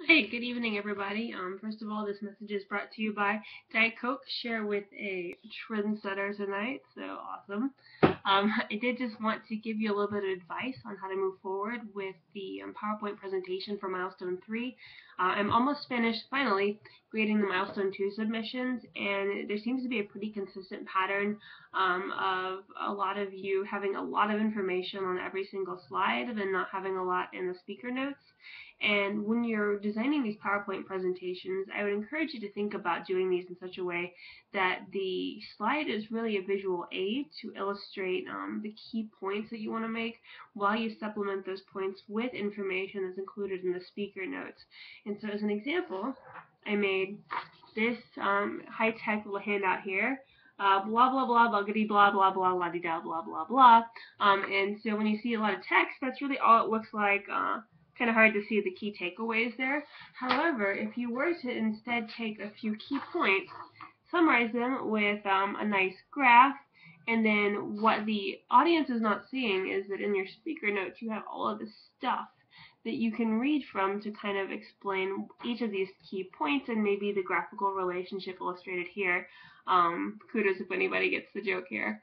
Hey, good evening, everybody. First of all, this message is brought to you by Diet Coke. Share with a trendsetter tonight, so awesome. I did just want to give you a little bit of advice on how to move forward with the PowerPoint presentation for Milestone 3. I'm almost finished, finally, grading the Milestone 2 submissions, and there seems to be a pretty consistent pattern of a lot of you having a lot of information on every single slide and not having a lot in the speaker notes. And when you're designing these PowerPoint presentations, I would encourage you to think about doing these in such a way that the slide is really a visual aid to illustrate the key points that you want to make while you supplement those points with information that's included in the speaker notes. And so as an example, I made this high-tech little handout here. Blah blah blah buggity blah blah blah la di da blah blah blah. And so when you see a lot of text, that's really all it looks like. Kind of hard to see the key takeaways there. However, if you were to instead take a few key points, summarize them with a nice graph, and then what the audience is not seeing is that in your speaker notes you have all of this stuff that you can read from to kind of explain each of these key points and maybe the graphical relationship illustrated here. Kudos if anybody gets the joke here.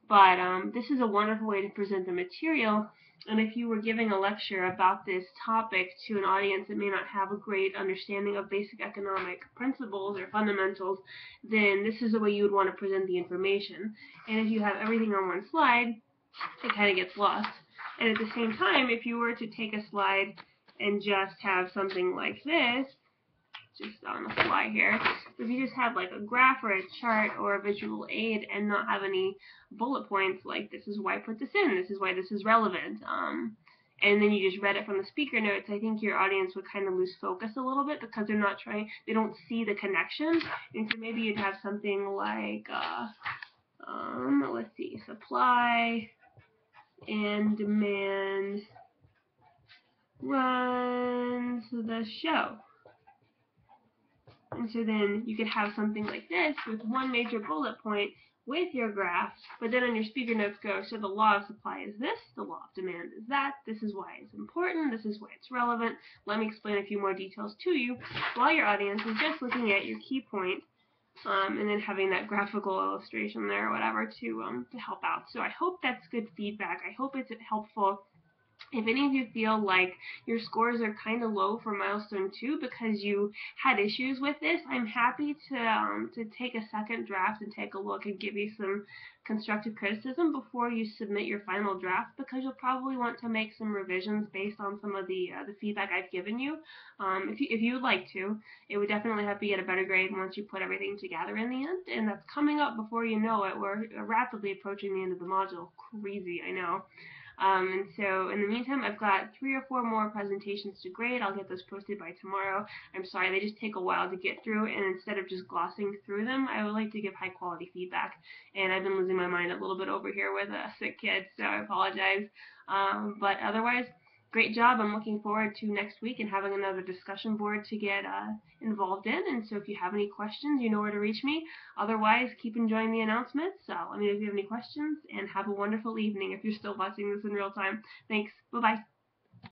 But this is a wonderful way to present the material. And if you were giving a lecture about this topic to an audience that may not have a great understanding of basic economic principles or fundamentals, then this is the way you would want to present the information. And if you have everything on one slide, it kind of gets lost. And at the same time, if you were to take a slide and just have something like this, just on the fly here, if you just have like a graph or a chart or a visual aid and not have any bullet points like this is why I put this in, this is why this is relevant, and then you just read it from the speaker notes, I think your audience would kind of lose focus a little bit because they don't see the connection. And so maybe you'd have something like, let's see, supply and demand runs the show. And so then you could have something like this with one major bullet point with your graph, but then on your speaker notes go, so the law of supply is this, the law of demand is that, this is why it's important, this is why it's relevant, let me explain a few more details to you, while your audience is just looking at your key point, and then having that graphical illustration there or whatever to help out. So I hope that's good feedback. I hope it's helpful. If any of you feel like your scores are kind of low for Milestone 2 because you had issues with this, I'm happy to take a second draft and take a look and give you some constructive criticism before you submit your final draft, because you'll probably want to make some revisions based on some of the feedback I've given you. If you would like to, it would definitely help you get a better grade once you put everything together in the end, and that's coming up before you know it. We're rapidly approaching the end of the module. Crazy, I know. And so in the meantime, I've got 3 or 4 more presentations to grade. I'll get those posted by tomorrow. I'm sorry, they just take a while to get through, and instead of just glossing through them, I would like to give high quality feedback. And I've been losing my mind a little bit over here with a sick kid, so I apologize. But otherwise, great job. I'm looking forward to next week and having another discussion board to get involved in. And so if you have any questions, you know where to reach me. Otherwise, keep enjoying the announcements. Let me know if you have any questions, and have a wonderful evening if you're still watching this in real time. Thanks. Bye-bye.